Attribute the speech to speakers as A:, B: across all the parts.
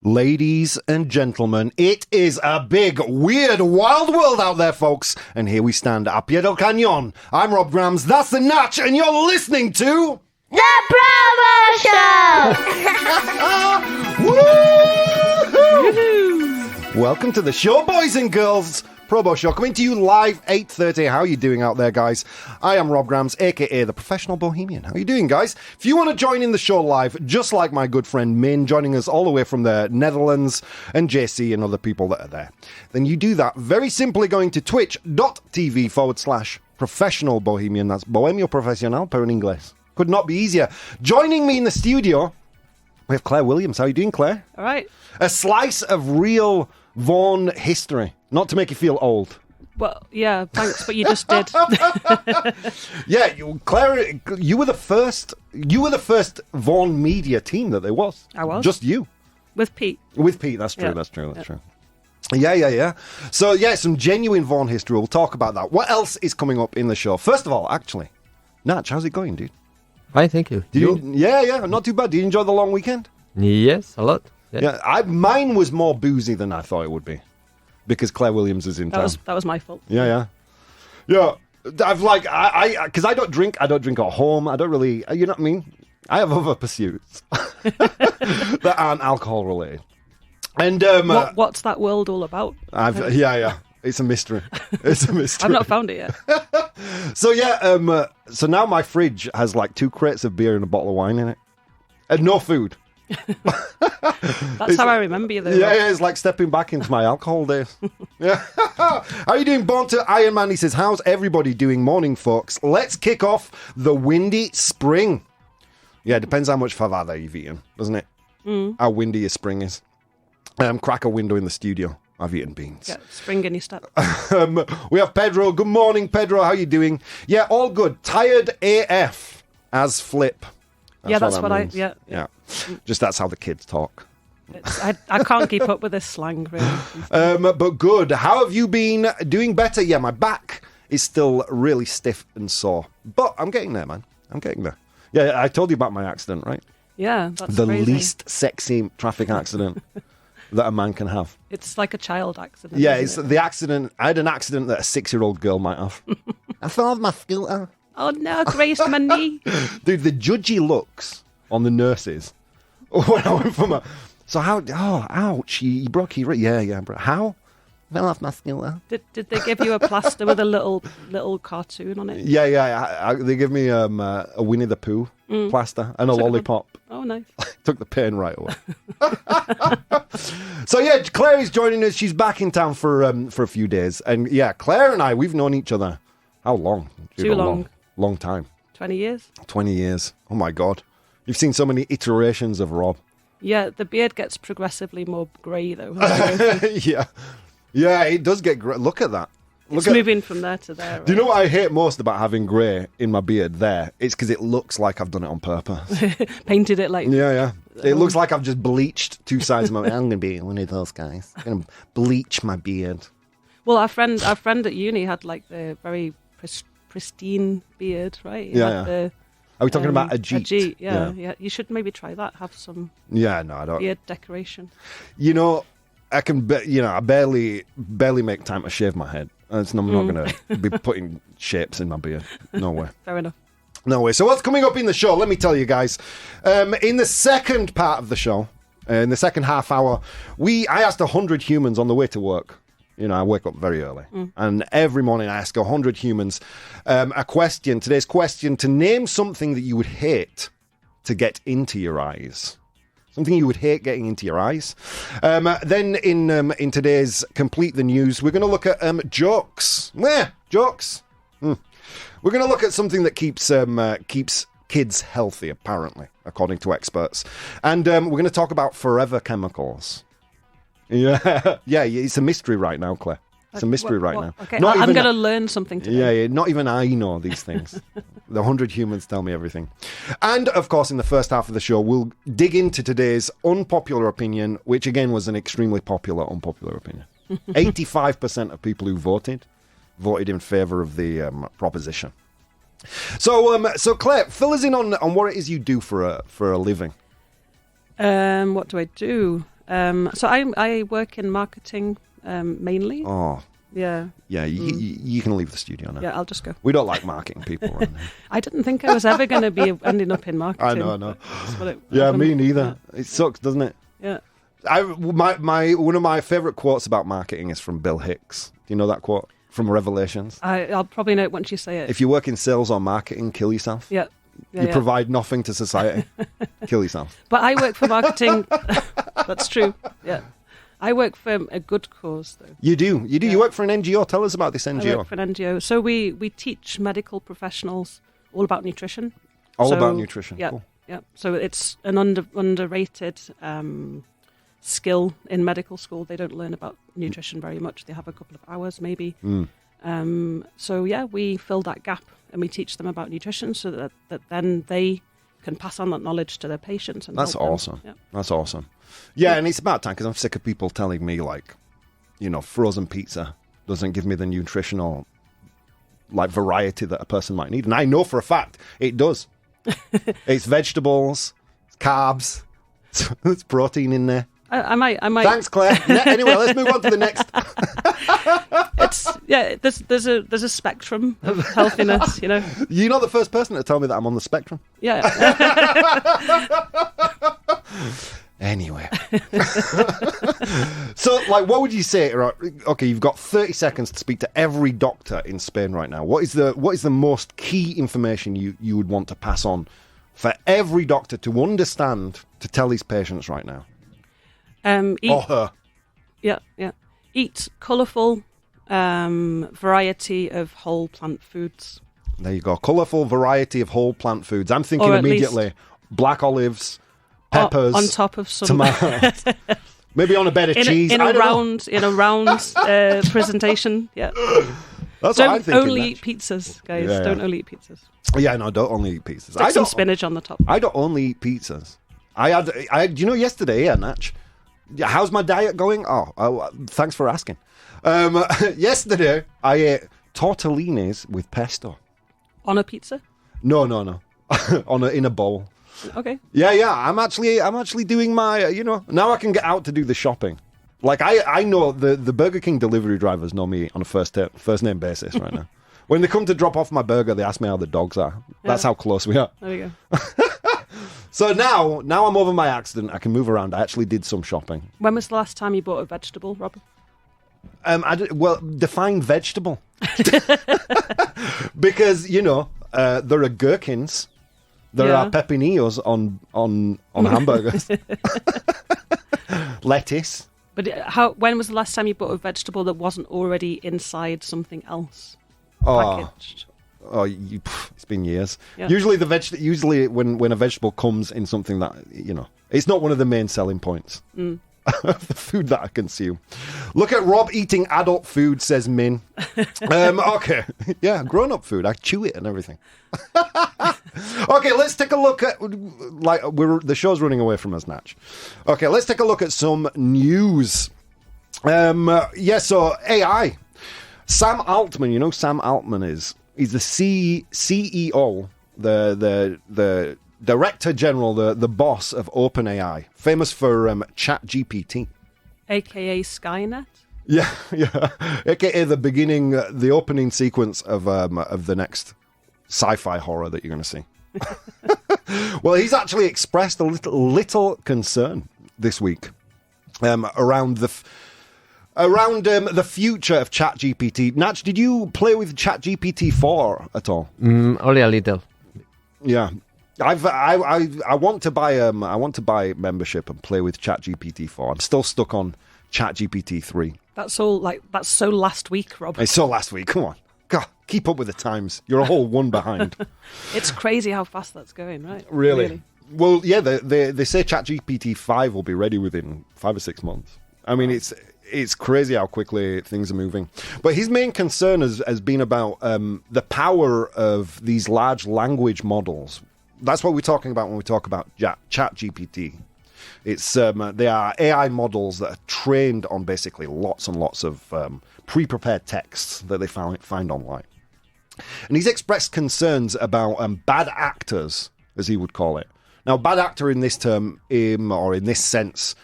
A: Ladies and gentlemen, it is a big, weird, wild world out there, folks. And here we stand a pie del cañón. I'm Rob Grams, that's the Natch, and you're listening to...
B: The ProBoh Show!
A: Woo-hoo! Welcome to the show, boys and girls. ProBoh Show coming to you live 8:30. How are you doing out there, guys? I am Rob Grams, aka the Professional Bohemian. How are you doing, guys? If you want to join in the show live, just like my good friend Min, joining us all the way from the Netherlands, and JC and other people that are there, then you do that very simply going to twitch.tv/Professional Bohemian. That's Bohemio Profesional, pero en inglés. Could not be easier. Joining me in the studio, we have Claire Williams. How are you doing, Claire?
C: All right.
A: A slice of real Vaughan history. Not to make you feel old.
C: Well, yeah, thanks, but you just did.
A: Yeah, Claire, you were the first Vaughan media team that there was.
C: I was.
A: Just you.
C: With Pete.
A: With Pete, that's true,
C: Yeah.
A: that's true. Yeah. So, yeah, some genuine Vaughan history. We'll talk about that. What else is coming up in the show? First of all, actually, Natch, how's it going, dude?
D: Fine, thank you.
A: Yeah, not too bad. Did you enjoy the long weekend?
D: Yes, a lot.
A: Yeah, mine was more boozy than I thought it would be. Because Claire Williams is in town.
C: That was my fault.
A: Yeah. I've because I don't drink at home. I don't really, you know what I mean? I have other pursuits that aren't alcohol related. And
C: What's that world all about?
A: Yeah. It's a mystery.
C: I've not found it yet.
A: So so now my fridge has like 2 crates of beer and a bottle of wine in it, and no food.
C: That's how I remember you, though.
A: Yeah, it's like stepping back into my alcohol days. Yeah. How are you doing, Born to Iron Man? He says, how's everybody doing? Morning, folks. Let's kick off the windy spring. Yeah, it depends how much favada you've eaten, doesn't it? How windy your spring is. Crack a window in the studio. I've eaten beans.
C: Get spring in your step.
A: We have Pedro. Good morning, Pedro. How are you doing? Yeah, all good. Tired AF as Flip.
C: That's what
A: means.
C: Yeah.
A: Just that's how the kids talk.
C: I can't keep up with this slang, really.
A: But good. How have you been? Doing better? Yeah, my back is still really stiff and sore. But I'm getting there, man. I'm getting there. Yeah, I told you about my accident, right?
C: Yeah, that's
A: the
C: crazy.
A: least sexy traffic accident that a man can have.
C: It's like a child accident.
A: Yeah, it's
C: isn't it?
A: the accident. I had an accident that a 6-year-old girl might have. I fell off my scooter.
C: Oh, no, grazed my knee.
A: Dude, the judgy looks on the nurses when I went from so how, ouch, you broke your rib. Yeah, bro. How? Fell off my scooter.
C: Did they give you a plaster with a little cartoon on it?
A: Yeah. They give me a Winnie the Pooh plaster and a lollipop.
C: Oh, nice.
A: Took the pain right away. So, yeah, Claire is joining us. She's back in town for a few days. And, yeah, Claire and I, we've known each other. How long?
C: Too long.
A: Long time.
C: 20 years.
A: 20 years. Oh, my God. You've seen so many iterations of Rob.
C: Yeah, the beard gets progressively more grey, though.
A: Yeah, it does get grey. Look at that.
C: It's moving from there to there. Right?
A: Do you know what I hate most about having grey in my beard there? It's because it looks like I've done it on purpose.
C: Painted it like...
A: Yeah. It looks like I've just bleached 2 sides of my... I'm going to be one of those guys. I'm going to bleach my beard.
C: Well, our friend at uni had like the very pristine beard, right?
A: Yeah. Are we talking about a Jeet?
C: A Jeet, yeah. You should maybe try that. Have some
A: I don't.
C: beard decoration.
A: You know, I barely make time to shave my head. I'm not going to be putting shapes in my beard. No way.
C: Fair enough.
A: No way. So what's coming up in the show? Let me tell you guys. In the second part of the show, in the second half hour, I asked 100 humans on the way to work. You know, I wake up very early. And every morning I ask 100 humans a question. Today's question, to name something that you would hate to get into your eyes. Something you would hate getting into your eyes. Then in today's Complete the News, we're going to look at jokes. Jokes. We're going to look at something that keeps kids healthy, apparently, according to experts. And we're going to talk about forever chemicals. Yeah, it's a mystery right now, Claire. It's a mystery right now.
C: Okay, I'm going to learn something today.
A: Yeah, not even I know these things. The 100 humans tell me everything. And, of course, in the first half of the show, we'll dig into today's unpopular opinion, which, again, was an extremely popular unpopular opinion. 85% of people who voted in favour of the proposition. So Claire, fill us in on what it is you do for a living.
C: What do I do? So I work in marketing mainly.
A: Oh,
C: Yeah.
A: yeah, you can leave the studio now.
C: Yeah, I'll just go.
A: We don't like marketing people right now.
C: I didn't think I was ever going to be ending up in marketing.
A: I know.
C: That's what it
A: Yeah,
C: happened.
A: me neither. It sucks, doesn't it?
C: Yeah.
A: One of my favourite quotes about marketing is from Bill Hicks. Do you know that quote from Revelations?
C: I'll probably know it once you say it.
A: If you work in sales or marketing, kill yourself.
C: Yeah. Yeah,
A: You
C: yeah.
A: provide nothing to society. Kill yourself.
C: But I work for marketing. That's true. Yeah. I work for a good cause, though.
A: You do.
C: Yeah.
A: You work for an NGO. Tell us about this
C: I
A: NGO.
C: work for an NGO. So we teach medical professionals all about nutrition.
A: All
C: So,
A: about nutrition.
C: Yeah.
A: Cool.
C: Yeah. So it's an underrated skill in medical school. They don't learn about nutrition very much. They have a couple of hours, maybe. So yeah, we fill that gap and we teach them about nutrition so that then they can pass on that knowledge to their patients. And
A: That's
C: help them.
A: awesome.
C: Yeah.
A: That's awesome. Yeah, and it's about time because I'm sick of people telling me like, frozen pizza doesn't give me the nutritional variety that a person might need, and I know for a fact it does. It's vegetables, it's carbs, there's protein in there.
C: I might.
A: Thanks, Claire. Anyway, let's move on to the next.
C: There's a spectrum of healthiness,
A: You're not the first person to tell me that I'm on the spectrum.
C: Yeah.
A: Anyway. So, what would you say? Right, okay, you've got 30 seconds to speak to every doctor in Spain right now. What is the most key information you would want to pass on for every doctor to understand to tell his patients right now? Or her.
C: Yeah. Eat colourful variety of whole plant foods.
A: There you go. Colourful variety of whole plant foods. I'm thinking
C: Or at
A: immediately black olives, peppers,
C: on top of some
A: tomatoes. Maybe on a bed of cheese.
C: in a round presentation. Yeah.
A: That's what I'm
C: Don't
A: thinking.
C: only eat pizzas, guys.
A: Yeah.
C: Don't only eat pizzas.
A: Yeah, no, don't only eat pizzas.
C: Stick some spinach on the top.
A: I don't only eat pizzas. I had yesterday, Natch. How's my diet going? Oh, thanks for asking. Yesterday, I ate tortellinis with pesto.
C: On a pizza?
A: No. in a bowl.
C: Okay.
A: Yeah. I'm actually doing my, now I can get out to do the shopping. I know the Burger King delivery drivers know me on a first name basis right now. When they come to drop off my burger, they ask me how the dogs are. That's how close we are.
C: There we go.
A: So now I'm over my accident. I can move around. I actually did some shopping.
C: When was the last time you bought a vegetable, Rob?
A: Define vegetable. Because, there are gherkins. There are pepinillos on hamburgers. Lettuce.
C: But when was the last time you bought a vegetable that wasn't already inside something else packaged?
A: It's been years.
C: Yeah.
A: Usually when a vegetable comes in something that, it's not one of the main selling points of the food that I consume. Look at Rob eating adult food, says Min. Okay. Yeah, grown-up food. I chew it and everything. Okay, let's take a look at, the show's running away from us, Natch. Okay, let's take a look at some news. So AI. Sam Altman, Sam Altman is. He's the CEO, the Director General, the boss of OpenAI, famous for ChatGPT.
C: AKA Skynet?
A: Yeah. AKA the opening sequence of the next sci-fi horror that you're going to see. Well, he's actually expressed a little concern this week around the future of ChatGPT. Natch, did you play with ChatGPT 4 at all?
D: Only a little.
A: Yeah, I want to buy membership and play with ChatGPT 4. I'm still stuck on ChatGPT 3.
C: That's so last week, Rob.
A: It's so last week. Come on, God, keep up with the times. You're a whole one behind.
C: It's crazy how fast that's going, right?
A: Really? Well, yeah. They say ChatGPT 5 will be ready within 5 or 6 months. I mean, it's crazy how quickly things are moving. But his main concern has been about the power of these large language models. That's what we're talking about when we talk about ChatGPT. It's they are AI models that are trained on basically lots and lots of pre-prepared texts that they find online. And he's expressed concerns about bad actors, as he would call it. Now, bad actor in this term, or in this sense,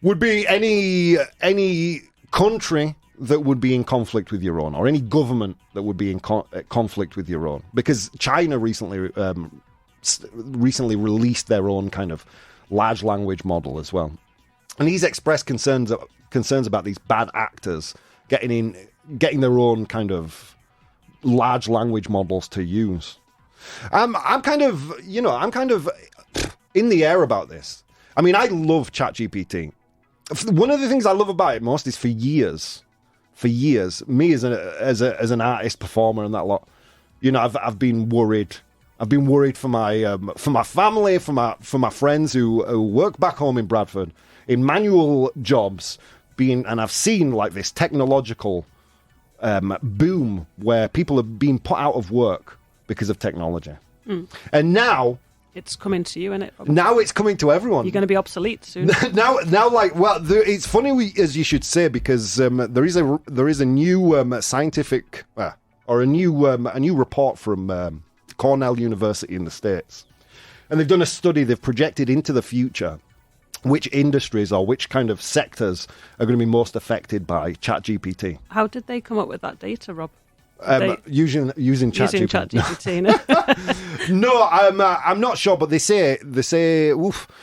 A: would be any country that would be in conflict with your own, or any government that would be in conflict with your own, because China recently released their own kind of large language model as well, and he's expressed concerns about these bad actors getting their own kind of large language models to use. I'm kind of in the air about this. I mean, I love ChatGPT. One of the things I love about it most is for years, me as an artist, performer, and that lot. You know, I've been worried. I've been worried for my family, for my friends who work back home in Bradford in manual jobs. And I've seen like this technological boom where people are being put out of work because of technology, and now.
C: It's coming to you, isn't it?
A: Now it's coming to everyone.
C: You're going to be obsolete soon.
A: now, like, well, it's funny as you should say, because there is a new scientific or a new report from Cornell University in the States, and they've done a study. They've projected into the future which industries or which kind of sectors are going to be most affected by ChatGPT.
C: How did they come up with that data, Rob?
A: Using ChatGPT. No, I'm not sure, but they say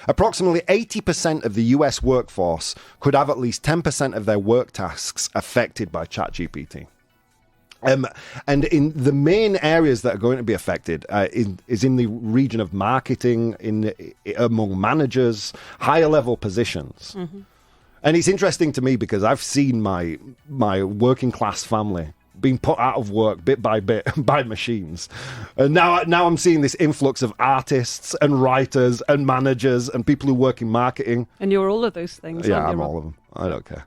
A: approximately 80% of the US workforce could have at least 10% of their work tasks affected by ChatGPT. And in the main areas that are going to be affected is in the region of marketing, among managers, higher level positions. Mm-hmm. And it's interesting to me because I've seen my working class family being put out of work bit by bit by machines. And now I'm seeing this influx of artists and writers and managers and people who work in marketing. And
C: you're all of those things,
A: yeah,
C: aren't
A: I'm
C: you,
A: all of them. I don't care.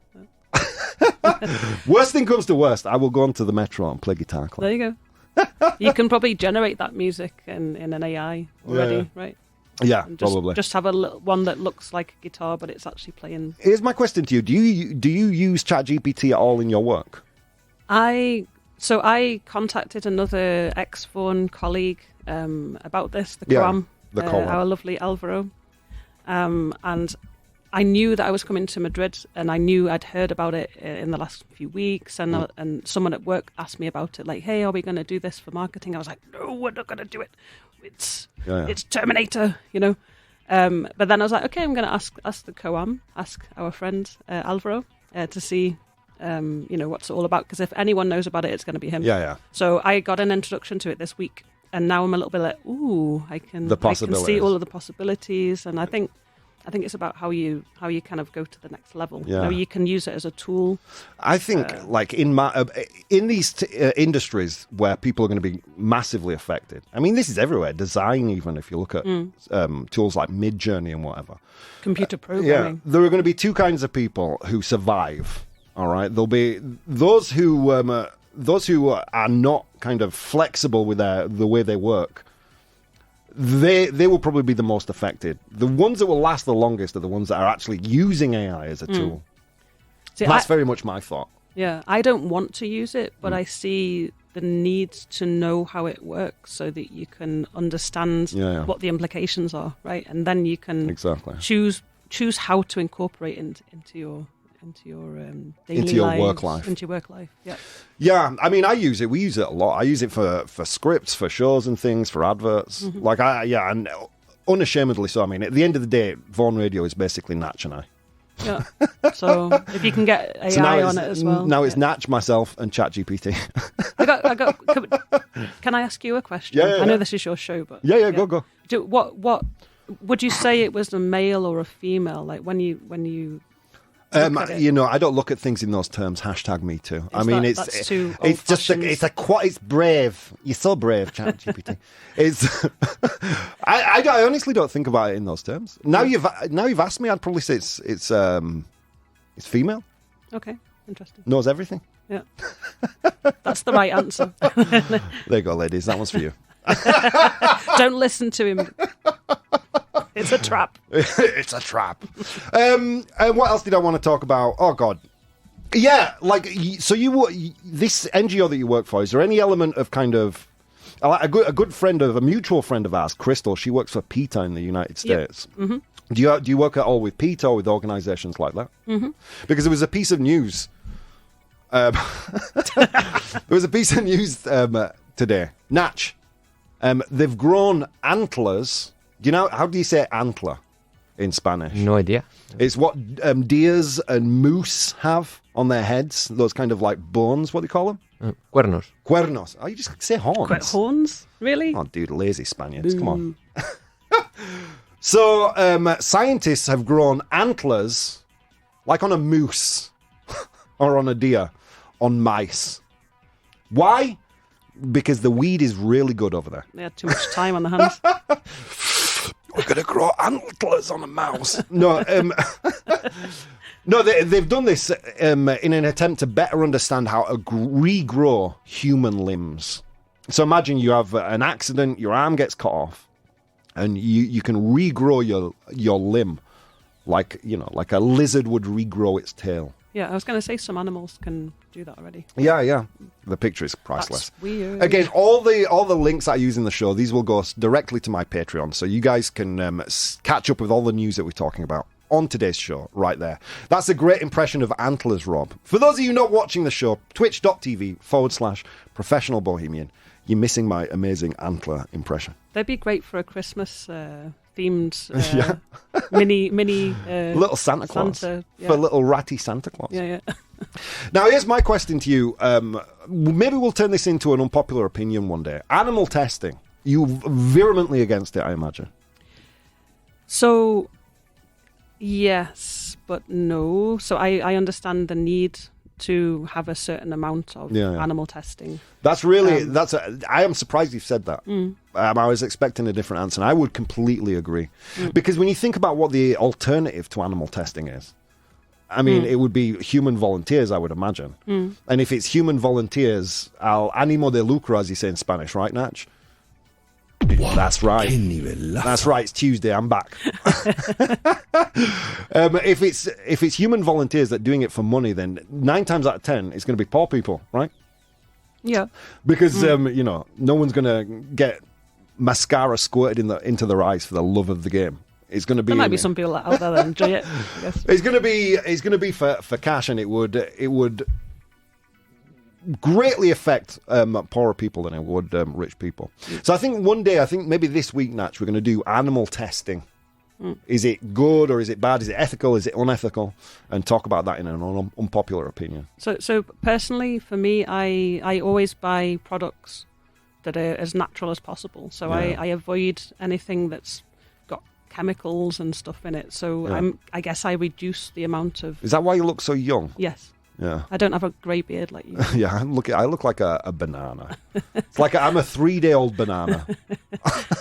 A: Worst thing comes to worst, I will go onto the metro and play guitar club.
C: There you go. You can probably generate that music in an AI already, right?
A: Yeah,
C: and
A: probably.
C: Just have a one that looks like a guitar, but it's actually playing.
A: Here's my question to you. Do you use ChatGPT at all in your work?
C: I contacted another ex-phone colleague about this, the Coam, our lovely Alvaro, and I knew that I was coming to Madrid, and I knew I'd heard about it in the last few weeks, and someone at work asked me about it, like, "Hey, are we going to do this for marketing?" I was like, "No, we're not going to do it. It's Terminator, you know." But then I was like, "Okay, I'm going to ask the Coam, ask our friend Alvaro to see." What's it all about, because if anyone knows about it, it's going to be him.
A: Yeah.
C: So I got an introduction to it this week, and now I'm a little bit like, ooh, I can see all of the possibilities, and I think it's about how you kind of go to the next level.
A: Yeah.
C: You can use it as a tool.
A: I think, like in these industries where people are going to be massively affected. I mean, this is everywhere. Design, even if you look at tools like Midjourney and whatever.
C: Computer programming.
A: Yeah, there are going to be two kinds of people who survive. All right, there'll be those who are not kind of flexible with the way they work. They will probably be the most affected. The ones that will last the longest are the ones that are actually using AI as a tool. See, that's very much my thought.
C: Yeah, I don't want to use it, but I see the need to know how it works so that you can understand what the implications are, right? And then you can choose how to incorporate into your daily
A: into your
C: lives,
A: work life.
C: Into your work life, yeah.
A: Yeah, I mean, I use it. We use it a lot. I use it for scripts, for shows and things, for adverts. Mm-hmm. And unashamedly so. I mean, at the end of the day, Vaughan Radio is basically Natch and I.
C: Yeah. So if you can get AI on it as well.
A: Now it's Natch, myself, and ChatGPT.
C: Can I ask you a question?
A: Yeah.
C: I know this is your show, but
A: go.
C: What would you say it was a male or a female? Like when you.
A: I don't look at things in those terms. #MeToo. I mean, it's brave. You're so brave, ChatGPT. I honestly don't think about it in those terms. Now you've asked me, I'd probably say it's female.
C: Okay, interesting.
A: Knows everything.
C: Yeah, that's the right answer.
A: There you go, ladies. That one's for you.
C: Don't listen to him. It's a trap.
A: It's a trap. And what else did I want to talk about? Oh, God. Yeah, so this NGO that you work for, is there any element of kind of... A good friend of a mutual friend of ours, Crystal, she works for PETA in the United States.
C: Yep. Mm-hmm.
A: Do you work at all with PETA or with organisations like that? Mm-hmm. Because there was a piece of news. There was a piece of news today. Natch. They've grown antlers. Do you know, how do you say antler in Spanish?
D: No idea.
A: It's what deers and moose have on their heads. Those kind of like bones, what do you call them?
D: Cuernos.
A: Cuernos. Oh, you just say horns.
C: Horns? Really?
A: Oh, dude, lazy Spaniards. Come on. So, scientists have grown antlers like on a moose or on a deer on mice. Why? Because the weed is really good over there.
C: They had too much time on the hands.
A: We're going to grow antlers on a mouse. No, they've done this in an attempt to better understand how to regrow human limbs. So imagine you have an accident, your arm gets cut off, and you can regrow your limb like a lizard would regrow its tail.
C: Yeah, I was going to say some animals can do that already.
A: Yeah. The picture is priceless.
C: That's weird.
A: Again, all the links I use in the show, these will go directly to my Patreon, so you guys can catch up with all the news that we're talking about on today's show right there. That's a great impression of antlers, Rob. For those of you not watching the show, twitch.tv/professional bohemian. You're missing my amazing antler impression.
C: They'd be great for a Christmas themed mini
A: little Santa Claus.
C: Santa,
A: for little ratty Santa Claus.
C: Yeah.
A: Now, here's my question to you. Maybe we'll turn this into an unpopular opinion one day. Animal testing. You virulently against it, I imagine.
C: So, yes, but no. So I understand the need to have a certain amount of animal testing.
A: That's really, I am surprised you've said that. I was expecting a different answer, and I would completely agree. Because when you think about what the alternative to animal testing is, I mean, it would be human volunteers, I would imagine. And if it's human volunteers, al ánimo de lucro, as you say in Spanish, right, Natch? That's right. That's right. It's Tuesday. I'm back. If it's human volunteers that are doing it for money, then 9 times out of 10 it's going to be poor people, right?
C: Yeah.
A: Because no one's going to get mascara squirted into their eyes for the love of the game. It's going to be.
C: There might be some people out there that enjoy it, I guess.
A: It's going to be for cash, and it would greatly affect poorer people than it would rich people. So I think one day, maybe this week, Natch, we're going to do animal testing. Is it good or is it bad? Is it ethical? Is it unethical? And talk about that in an unpopular opinion.
C: So personally, for me, I always buy products that are as natural as possible. So I avoid anything that's got chemicals and stuff in it. So I guess I reduce the amount of...
A: Is that why you look so young?
C: Yes.
A: Yeah.
C: I don't have a grey beard like you.
A: Yeah, I look like a banana. It's like I'm a 3-day-old banana.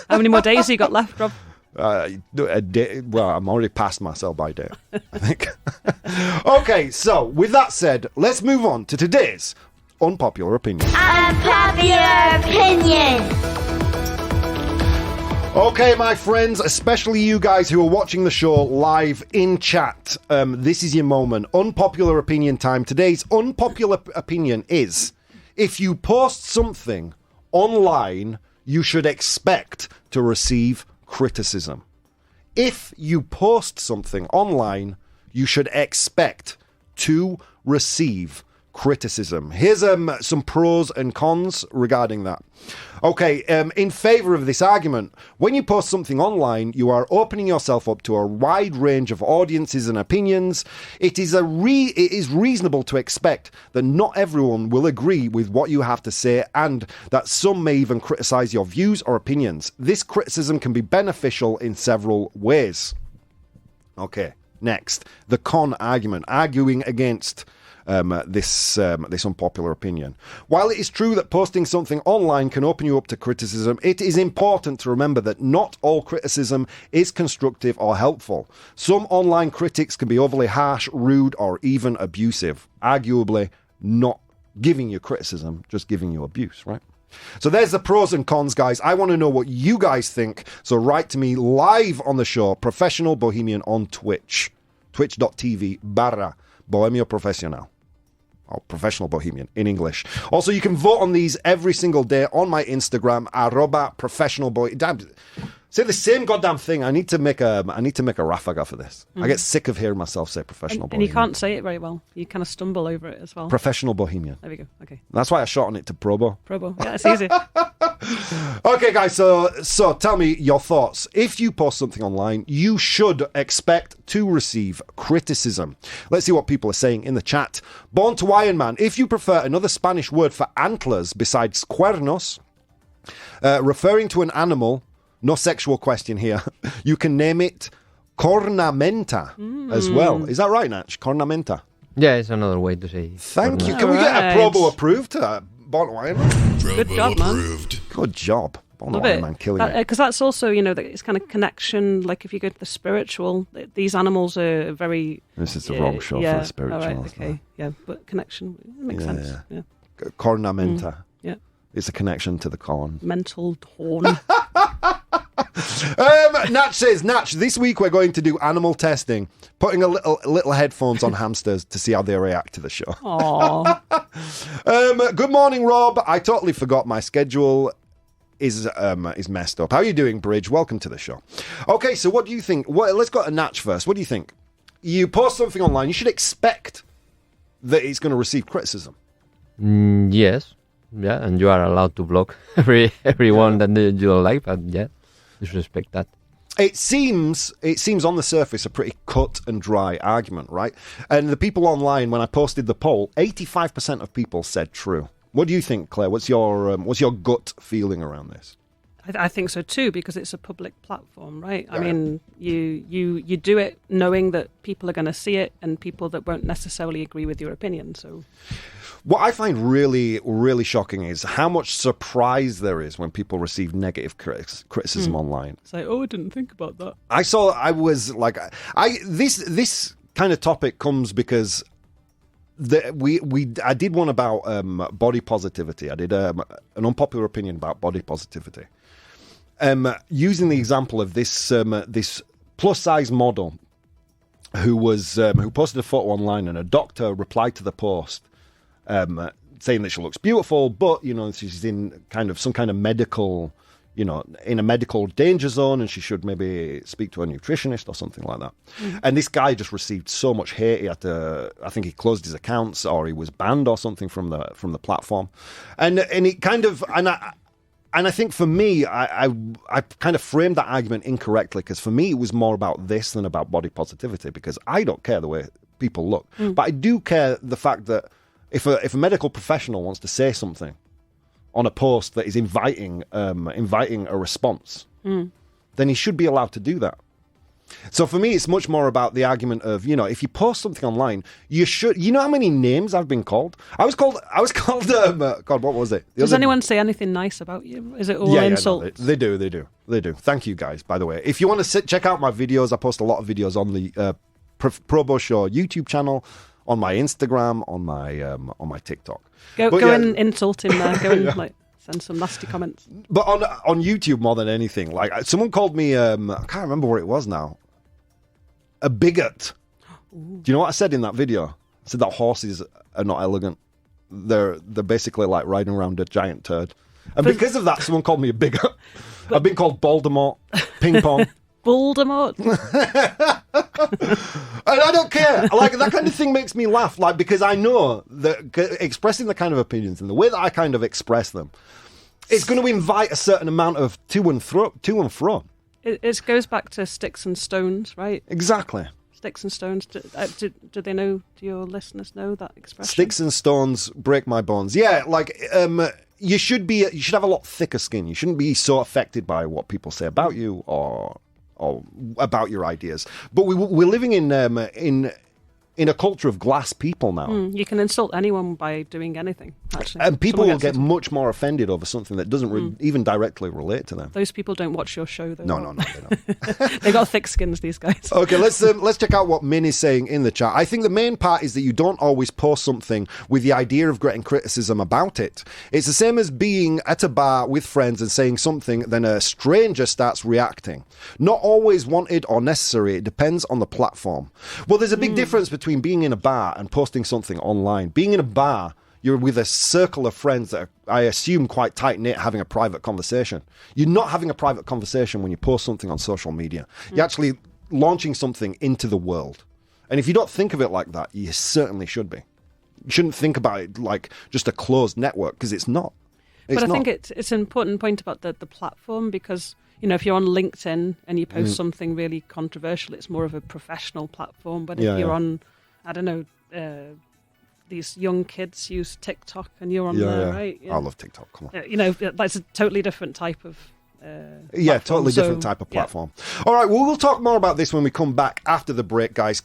C: How many more days have you got left, Rob?
A: A day, well, I'm already past my sell-by date, I think. Okay, so with that said, let's move on to today's unpopular opinion.
B: Unpopular opinion.
A: Okay, my friends, especially you guys who are watching the show live in chat, this is your moment. Unpopular opinion time. Today's unpopular opinion is, if you post something online, you should expect to receive criticism. If you post something online, you should expect to receive criticism. Here's some pros and cons regarding that. Okay, in favor of this argument, when you post something online, you are opening yourself up to a wide range of audiences and opinions. It is reasonable to expect that not everyone will agree with what you have to say, and that some may even criticize your views or opinions. This criticism can be beneficial in several ways. Okay, next, the con argument, arguing against this unpopular opinion. While it is true that posting something online can open you up to criticism, it is important to remember that not all criticism is constructive or helpful. Some online critics can be overly harsh, rude, or even abusive. Arguably not giving you criticism, just giving you abuse, right? So there's the pros and cons, guys. I want to know what you guys think. So write to me live on the show, Professional Bohemian on Twitch. Twitch.tv/Bohemio Profesional. Or Professional Bohemian in English. Also, you can vote on these every single day on my Instagram, @professionalbohemian. Say the same goddamn thing. I need to make a rafaga for this. I get sick of hearing myself say professional
C: And
A: bohemian.
C: you can't say it very well. You kind of stumble over it as well.
A: Professional bohemian.
C: There we go. Okay.
A: That's why I shortened it to ProBoh.
C: ProBoh. Yeah, it's easy.
A: Okay, guys, so tell me your thoughts. If you post something online, you should expect to receive criticism. Let's see what people are saying in the chat. Born to Iron Man, if you prefer another Spanish word for antlers besides cuernos, referring to an animal, no sexual question here, you can name it cornamenta as well. Is that right, Natch? Cornamenta.
D: Yeah, it's another way to say.
A: Thank you. Can we get a
C: Alright.
A: ProBoh approved? Born to Iron Man?
C: Good job, man.
A: Good job. Born
C: Love
A: to Iron
C: it.
A: Man, killing it.
C: Because that's also, that it's kind of connection. Like if you go to the spiritual, these animals are very.
A: This is the wrong show for the spiritual.
C: All right,
A: isn't
C: okay. Yeah, but connection makes
A: Yeah,
C: sense. Yeah.
A: it? Cornamenta.
C: Yeah.
A: It's a connection to the corn.
C: Mental horn.
A: Natch says, Natch, this week we're going to do animal testing, putting a little headphones on hamsters to see how they react to the show.
C: Aww.
A: Good morning, Rob. I totally forgot my schedule is messed up. How are you doing, Bridge? Welcome to the show. Okay, so what do you think? Let's go to Natch first. What do you think? You post something online, you should expect that it's going to receive criticism.
D: Yes. Yeah, and you are allowed to block everyone that you don't like, but yeah, you should respect that.
A: It seems on the surface a pretty cut and dry argument, right? And the people online, when I posted the poll, 85% of people said true. What do you think, Claire? What's your gut feeling around this?
C: I think so too, because it's a public platform, right?
A: Yeah.
C: I mean, you do it knowing that people are going to see it and people that won't necessarily agree with your opinion. So,
A: what I find really, really shocking is how much surprise there is when people receive negative criticism online.
C: it's like, oh, I didn't think about that.
A: This kind of topic comes because I did one about body positivity. I did an unpopular opinion about body positivity. Using the example of this plus size model who posted a photo online, and a doctor replied to the post saying that she looks beautiful, but she's in some kind of medical, in a medical danger zone, and she should maybe speak to a nutritionist or something like that. Mm-hmm. And this guy just received so much hate. He had to, I think he closed his accounts, or he was banned or something from the platform. And it kind of, and I think for me, I kind of framed that argument incorrectly, because for me it was more about this than about body positivity, because I don't care the way people look, but I do care the fact that if a medical professional wants to say something on a post that is inviting a response, then he should be allowed to do that. So for me, it's much more about the argument of, if you post something online, you should. You know how many names I've been called? I was called. God, what was it?
C: Does anyone say anything nice about you? Is it all insults?
A: No, they do. Thank you, guys. By the way, if you want to check out my videos, I post a lot of videos on the ProBoh Show YouTube channel, on my Instagram, on my TikTok.
C: Go and insult him there. Go and send some nasty comments.
A: But on YouTube, more than anything, someone called me, I can't remember what it was now, a bigot. Ooh. Do you know what I said in that video? I said that horses are not elegant. They're basically like riding around a giant turd. And because of that, someone called me a bigot. I've been called Voldemort, ping pong.
C: Voldemort.
A: And I don't care. That kind of thing makes me laugh. Because I know that expressing the kind of opinions and the way that I kind of express them, it's going to invite a certain amount of to and fro.
C: It goes back to sticks and stones, right?
A: Exactly.
C: Sticks and stones. Do they know? Do your listeners know that expression?
A: Sticks and stones break my bones. Yeah, you should have a lot thicker skin. You shouldn't be so affected by what people say about you or about your ideas. But we're living in a culture of glass people now.
C: You can insult anyone by doing anything, actually.
A: And people will get much more offended over something that doesn't even directly relate to them.
C: Those people don't watch your show, though.
A: No, they don't.
C: They got thick skins, these guys.
A: Okay, let's check out what Min is saying in the chat. I think the main part is that you don't always post something with the idea of getting criticism about it. It's the same as being at a bar with friends and saying something, then a stranger starts reacting. Not always wanted or necessary. It depends on the platform. Well, there's a big difference between being in a bar and posting something online. Being in a bar, You're with a circle of friends that are, I assume, quite tight-knit, having a private conversation. You're not having a private conversation when you post something on social media. You're actually launching something into the world. And if you don't think of it like that, you certainly should be. You shouldn't think about it like just a closed network, because it's not.
C: But I think it's an important point about the platform, because, if you're on LinkedIn and you post something really controversial, it's more of a professional platform. But if you're on, I don't know, these young kids use TikTok and you're on there, right?
A: I love TikTok. Come on.
C: That's a totally different type of
A: platform, totally different type of platform. Yeah. All right, well, we'll talk more about this when we come back after the break, guys.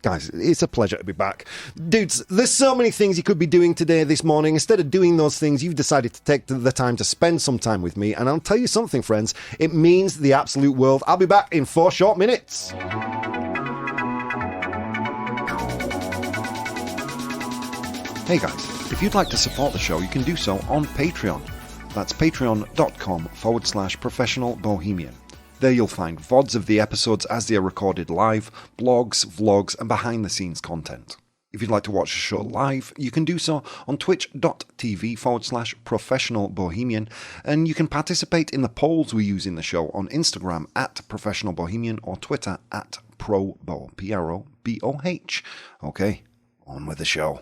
A: Guys, it's a pleasure to be back. Dudes, there's so many things you could be doing today, this morning. Instead of doing those things, you've decided to take the time to spend some time with me. And I'll tell you something, friends. It means the absolute world. I'll be back in 4 short minutes. Hey guys, if you'd like to support the show, you can do so on Patreon. That's patreon.com/professional bohemian. There you'll find VODs of the episodes as they are recorded live, blogs, vlogs, and behind-the-scenes content. If you'd like to watch the show live, you can do so on twitch.tv/professional bohemian, and you can participate in the polls we use in the show on Instagram @professional bohemian or Twitter @ProBoh, ProBoh. Okay, on with the show.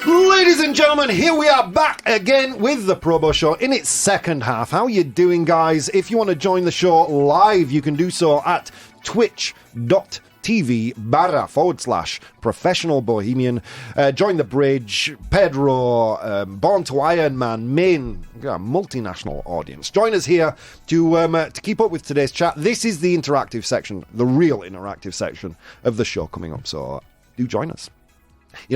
A: Ladies and gentlemen, here we are back again with the ProBoh Show in its second half. How you doing, guys? If you want to join the show live, you can do so at twitch.tv/professional bohemian. Join the bridge, Pedro, Born to Iron Man, Min, a multinational audience. Join us here to keep up with today's chat. This is the interactive section, the real interactive section of the show coming up, so do join us.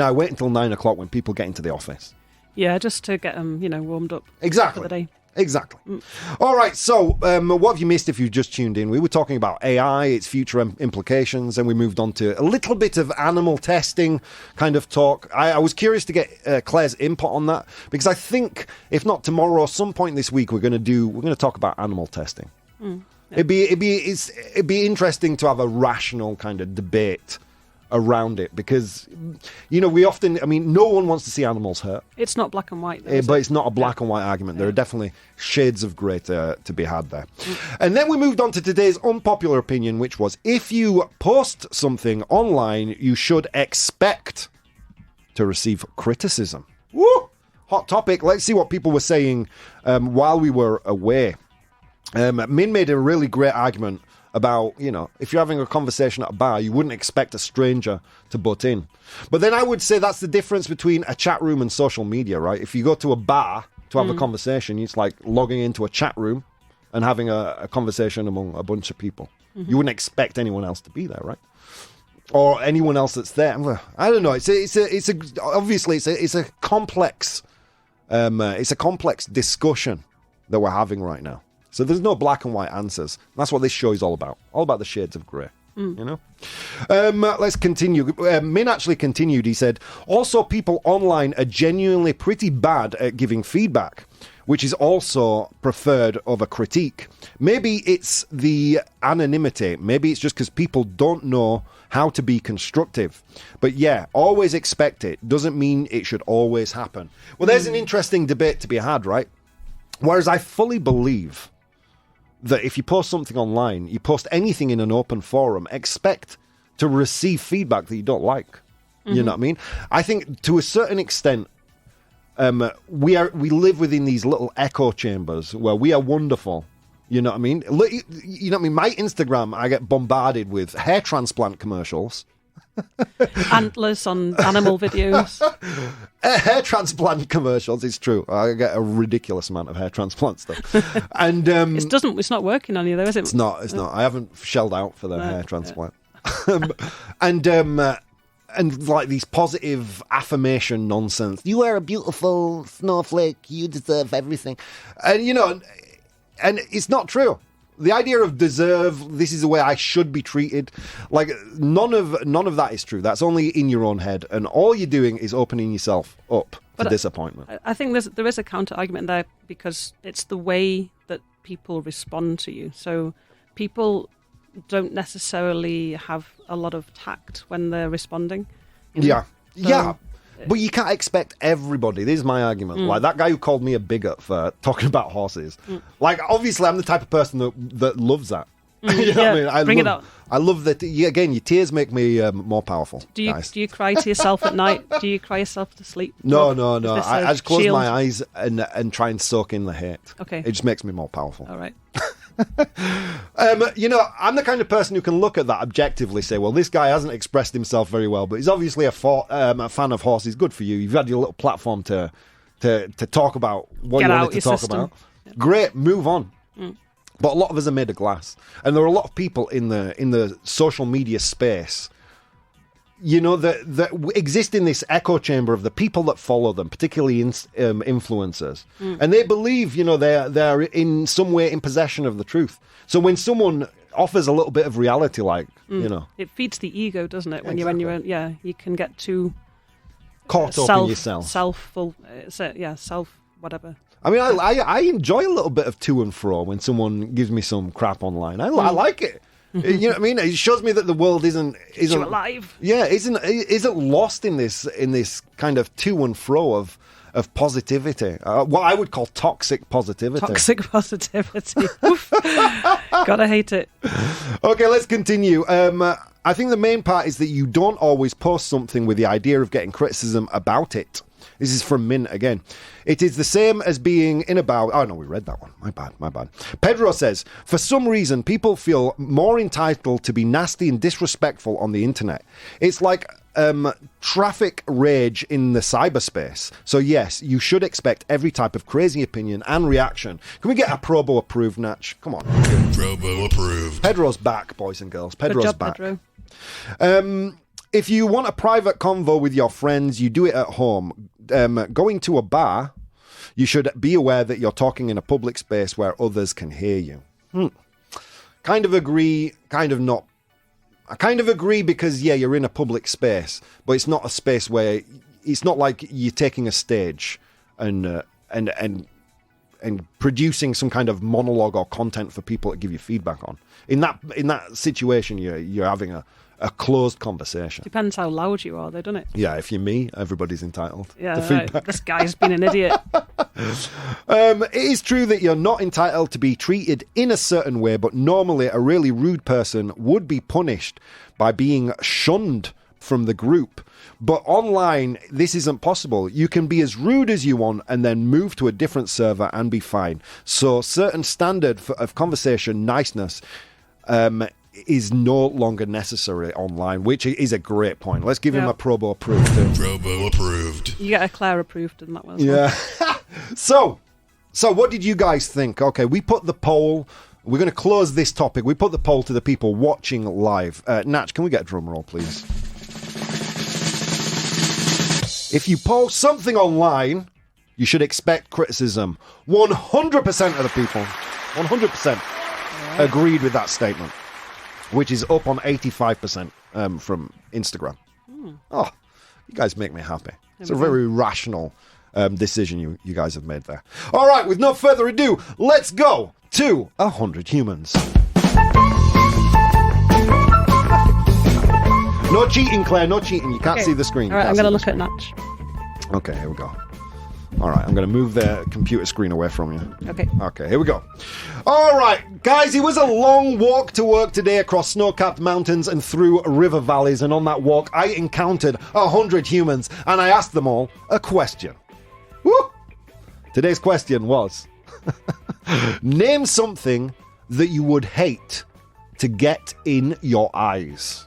A: I wait until 9 o'clock when people get into the office.
C: Yeah, just to get them, warmed up
A: exactly.
C: for the day.
A: Exactly. All right, so what have you missed if you just tuned in? We were talking about AI, its future implications, and we moved on to a little bit of animal testing kind of talk. I was curious to get Claire's input on that, because I think, if not tomorrow, some point this week, we're going to talk about animal testing. Yeah. It'd be interesting to have a rational kind of debate around it, because we often, no one wants to see animals hurt.
C: It's not black and white though,
A: but it's not a black and white argument. There are definitely shades of grey to be had there. And then we moved on to today's unpopular opinion, which was, if you post something online, you should expect to receive criticism. Woo! Hot topic. Let's see what people were saying while we were away. Min made a really great argument about, if you're having a conversation at a bar, you wouldn't expect a stranger to butt in. But then I would say that's the difference between a chat room and social media, right? If you go to a bar to have a conversation, it's like logging into a chat room and having a conversation among a bunch of people. Mm-hmm. You wouldn't expect anyone else to be there, right? Or anyone else that's there. I don't know. It's a complex discussion that we're having right now. So there's no black and white answers. That's what this show is all about the shades of grey. Let's continue. Min actually continued. He said, also, people online are genuinely pretty bad at giving feedback, which is also preferred over critique. Maybe it's the anonymity. Maybe it's just because people don't know how to be constructive. But yeah, always expect it doesn't mean it should always happen. Well, there's an interesting debate to be had, right? Whereas I fully believe that if you post something online, you post anything in an open forum, expect to receive feedback that you don't like. Mm-hmm. You know what I mean? I think to a certain extent, we live within these little echo chambers where we are wonderful. You know what I mean? My Instagram, I get bombarded with hair transplant commercials.
C: Antlers on animal videos.
A: Hair transplant commercials, it's true. I get a ridiculous amount of hair transplant stuff. And
C: it's not working on you though, is it?
A: It's not. I haven't shelled out for the hair transplant. And like these positive affirmation nonsense. You are a beautiful snowflake, you deserve everything. And and it's not true. The idea of deserve, this is the way I should be treated, like none of that is true. That's only in your own head, and all you're doing is opening yourself up to disappointment.
C: I think there is a counter argument there, because it's the way that people respond to you. So people don't necessarily have a lot of tact when they're responding.
A: Yeah. But you can't expect everybody. This is my argument. Like that guy who called me a bigot for talking about horses. Like, obviously, I'm the type of person that loves that. You know what I mean?
C: Bring it up.
A: I love that. Again, your tears make me more powerful.
C: Do you
A: guys.
C: do you cry to yourself at night? Do you cry yourself to sleep?
A: No,
C: Rob?
A: no,
C: Is
A: no.
C: this
A: I
C: a
A: just close
C: shield?
A: my eyes and try and soak in the hate.
C: Okay.
A: It just makes me more powerful.
C: All right.
A: You know, I'm the kind of person who can look at that objectively, say, well, this guy hasn't expressed himself very well, but he's obviously a fan of horses. Good for you. You've had your little platform to talk about what
C: Get
A: you
C: out
A: wanted to
C: your
A: talk
C: system.
A: about. Great, move on. But a lot of us are made of glass, and there are a lot of people in the social media space, you know, that exist in this echo chamber of the people that follow them, particularly influencers, and they believe, you know, they're in some way in possession of the truth. So when someone offers a little bit of reality, like you know,
C: it feeds the ego, doesn't it? When
A: Exactly.
C: you're in your own, you can get too
A: caught up in yourself.
C: self whatever.
A: I mean, I enjoy a little bit of to and fro when someone gives me some crap online. I like it. You know what I mean? It shows me that the world isn't
C: You alive.
A: Yeah, isn't lost in this kind of to and fro of positivity. What I would call toxic positivity.
C: Toxic positivity. Oof. Gotta hate it.
A: Okay, let's continue. I think the main part is that you don't always post something with the idea of getting criticism about it. This is from Mint again. It is the same as being in about... Oh, no, we read that one. My bad. Pedro says, for some reason, people feel more entitled to be nasty and disrespectful on the internet. It's like traffic rage in the cyberspace. So, yes, you should expect every type of crazy opinion and reaction. Can we get a ProBoh approved, Natch? Come on.
E: ProBoh approved.
A: Pedro's back, boys and girls. Pedro's
C: Good job,
A: back.
C: Pedro.
A: If you want a private convo with your friends, you do it at home. Going to a bar, you should be aware that you're talking in a public space where others can hear you. Kind of agree, kind of not. I kind of agree because, yeah, you're in a public space, but it's not a space where... It's not like you're taking a stage and producing some kind of monologue or content for people to give you feedback on. In that situation, you're having a closed conversation.
C: Depends how loud you are, though, doesn't it?
A: Yeah, if you're me, everybody's entitled to
C: Yeah,
A: feedback.
C: right. This guy's been an idiot.
A: It is true that you're not entitled to be treated in a certain way, but normally a really rude person would be punished by being shunned from the group. But online, this isn't possible. You can be as rude as you want and then move to a different server and be fine. So certain standard of conversation, niceness, is no longer necessary online, which is a great point. Let's give him a ProBoh approved too.
E: ProBoh approved.
C: You get a Claire approved in that one as well.
A: Yeah. So what did you guys think? Okay, we put the poll. We're going to close this topic. We put the poll to the people watching live. Natch, can we get a drum roll, please? If you post something online, you should expect criticism. 100% of the people, 100% agreed with that statement, which is up on 85% from Instagram. Oh, you guys make me happy. It's a very rational decision you guys have made there. All right, with no further ado, let's go to 100 humans. No cheating, Claire, no cheating. You can't see the screen.
C: All right, I'm going to look at Natch.
A: Okay, here we go. All right, I'm going to move the computer screen away from you. Okay, here we go. All right, guys, it was a long walk to work today across snow-capped mountains and through river valleys. And on that walk, I encountered 100 humans, and I asked them all a question. Woo! Today's question was, name something that you would hate to get in your eyes.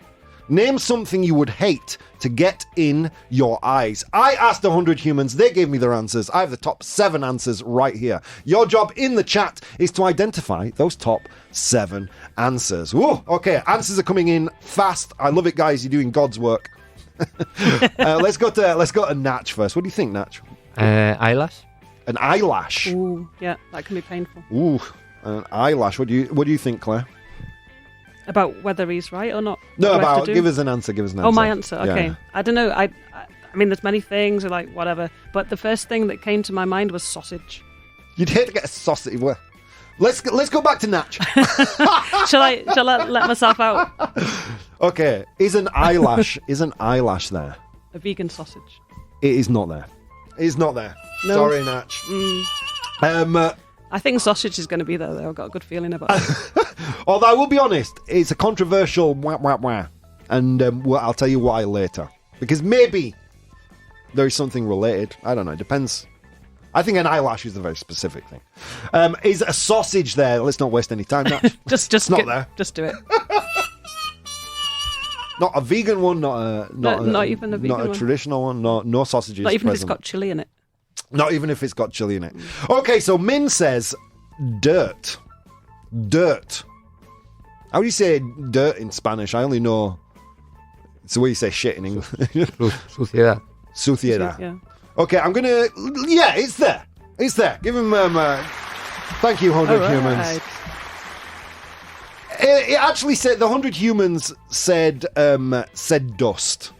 A: Name something you would hate to get in your eyes. I asked 100 humans. They gave me their answers. I have the top 7 answers right here. Your job in the chat is to identify those top 7 answers. Whoa, okay, answers are coming in fast. I love it, guys. You're doing God's work. Let's go to Natch first. What do you think, Natch?
D: Eyelash.
A: An eyelash.
C: Ooh, yeah, that can be painful.
A: Ooh, an eyelash. What do you think, Claire?
C: About whether he's right or not?
A: No,
C: What do I have
A: about
C: to do?
A: give us an answer.
C: Oh, my answer.
A: Yeah.
C: Okay. I don't know. I mean, there's many things, or like whatever. But the first thing that came to my mind was sausage.
A: You'd hate to get a sausage. Well, let's go back to Natch.
C: Shall I let myself out?
A: Okay, is an eyelash there?
C: A vegan sausage.
A: It is not there. It is not there.
C: No.
A: Sorry, Natch.
C: I think sausage is going to be there, though. I've got a good feeling about it.
A: Although I will be honest, it's a controversial wah. And I'll tell you why later. Because maybe there is something related. I don't know. It depends. I think an eyelash is a very specific thing. Is a sausage there? Let's not waste any time, Natch.
C: Just
A: not there.
C: Just do it.
A: Not a vegan one, not
C: even a vegan
A: not a
C: one.
A: traditional one, no sausages.
C: Not even if it's
A: present.
C: got chili in it.
A: Not even if it's got chili in it. Okay, so Min says dirt. Dirt. How do you say dirt in Spanish? I only know it's the way you say shit in English.
D: Suciedad.
A: Suciedad.
C: Yeah.
A: Okay, I'm gonna. Yeah, it's there. It's there. Give him. Thank you, 100
C: All
A: humans.
C: right.
A: It actually said the 100 humans said dust,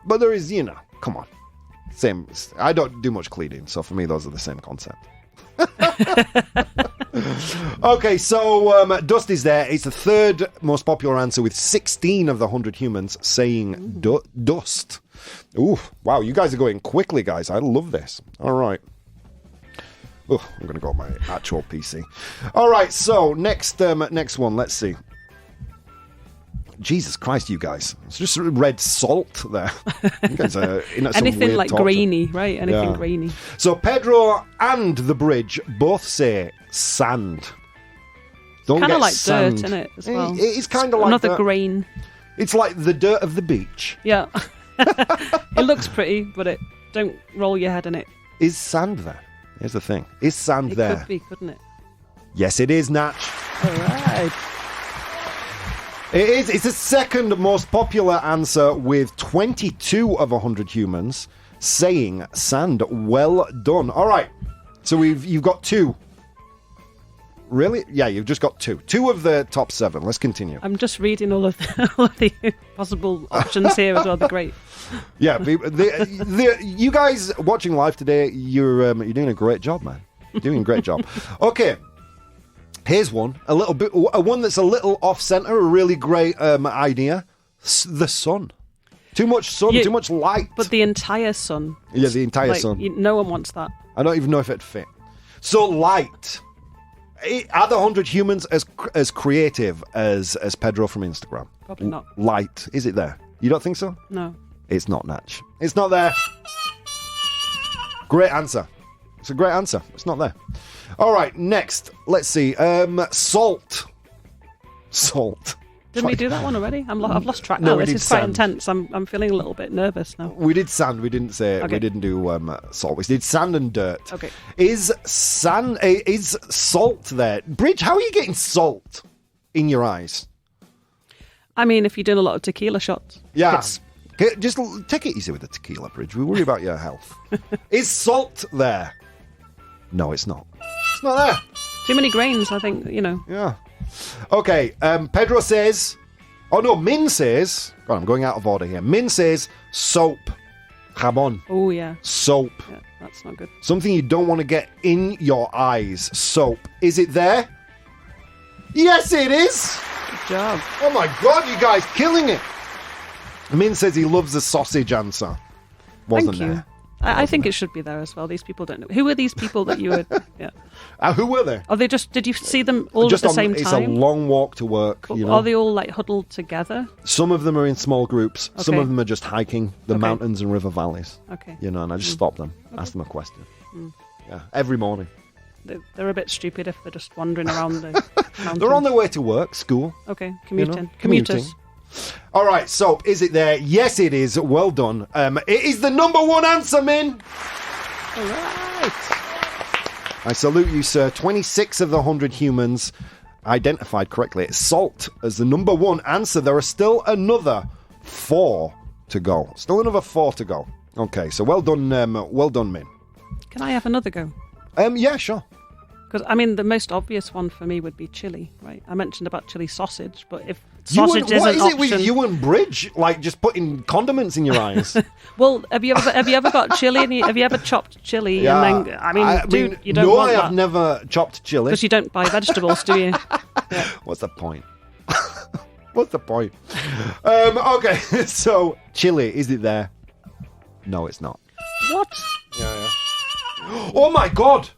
A: but there is, come on, same. I don't do much cleaning, so for me those are the same concept. Okay, so dust is there. It's the third most popular answer with 16 of the 100 humans saying dust. Ooh, wow, you guys are going quickly, guys. I love this. All right. Oh, I'm going to go on my actual PC. All right, so next one. Let's see. Jesus Christ, you guys. It's just red salt there. You guys are in some
C: Anything
A: weird
C: like
A: torture.
C: grainy, right? Anything
A: Yeah.
C: grainy.
A: So Pedro and the bridge both say sand. Don't
C: Kind of
A: get
C: like
A: sand.
C: dirt, isn't it, as well?
A: It is kind of like
C: another
A: that.
C: grain.
A: It's like the dirt of the beach.
C: Yeah. It looks pretty, but don't roll your head in it.
A: Is sand there? Here's the thing. Is sand
C: It
A: there?
C: could be, couldn't it?
A: Yes, it is, Natch.
C: All right.
A: It is. It's the second most popular answer with 22 of 100 humans saying sand. Well done. All right. So you've got two. Really? Yeah, you've just got two. Two of the top 7. Let's continue.
C: I'm just reading all of the possible options here as well. They're great.
A: Yeah, you guys watching live today, you're doing a great job, man. You're doing a great job. Okay, here's one. One that's a little off center. A really great idea. The sun. Too much sun. Too much light.
C: But the entire sun.
A: Yeah, the entire
C: Like,
A: sun.
C: No one wants that.
A: I don't even know if it'd fit. So light. Are the 100 humans as creative as Pedro from Instagram?
C: Probably not.
A: Light. Is it there? You don't think so?
C: No.
A: It's not, Natch. It's not there. Great answer. It's a great answer. It's not there. All right, next. Let's see. Salt. Salt.
C: Didn't we do that one already? I've lost track
A: No,
C: now.
A: we
C: This
A: did
C: is quite
A: sand.
C: intense. I'm feeling a little bit nervous now.
A: We did sand. We didn't say.
C: Okay.
A: We didn't do salt. We did sand and dirt.
C: Okay.
A: Is salt there? Bridge, how are you getting salt in your eyes?
C: I mean, if you're doing a lot of tequila shots.
A: Yeah.
C: it's-
A: Okay, just take it easy with the tequila, Bridge. We worry about your health. Is salt there? No, it's not. It's not there.
C: Too many grains, I think,
A: Yeah. Okay, Pedro says... Oh, no, Min says... God, I'm going out of order here. Min says soap. Jamon.
C: Oh, yeah.
A: Soap.
C: Yeah, that's not good.
A: Something you don't want to get in your eyes. Soap. Is it there? Yes, it is!
C: Good job.
A: Oh my God, you guys killing it! Min says he loves the sausage answer. Wasn't
C: Thank you.
A: there?
C: I think it should be there as well. These people don't know. Who are these people that you were... Yeah.
A: Who were they?
C: Are they just... Did you see them all at the same
A: It's
C: time?
A: a long walk to work.
C: But
A: You know?
C: Are they all like huddled together?
A: Some of them are in small groups. Some
C: Okay.
A: of them are just hiking the
C: Okay.
A: mountains and river valleys.
C: Okay.
A: You know, and I just stop them, ask them a question. Yeah, every morning.
C: They're a bit stupid if they're just wandering around the mountains.
A: They're on their way to work, school.
C: Okay,
A: you
C: commuting.
A: know,
C: Commuters.
A: All right, soap, is it there? Yes, it is. Well done. It is the number one answer, Min.
C: All right.
A: I salute you, sir. 26 of the 100 humans identified correctly. It's salt as the number one answer. There are still another 4 to go. Still another 4 to go. Okay, so well done, Min.
C: Can I have another go?
A: Yeah, sure.
C: Because, I mean, the most obvious one for me would be chili, right? I mentioned about chili sausage, but if sausage is
A: what
C: an
A: is
C: option...
A: it with you and Bridge? Like just putting condiments in your eyes?
C: Well, have you ever got chili? Have you ever chopped chili? And then, I mean, dude, you don't
A: no,
C: want
A: I
C: that.
A: have never chopped chili.
C: Because you don't buy vegetables, do you?
A: What's the point? What's the point? Okay, so chili, is it there? No, it's not.
C: What?
A: Yeah. Oh my God!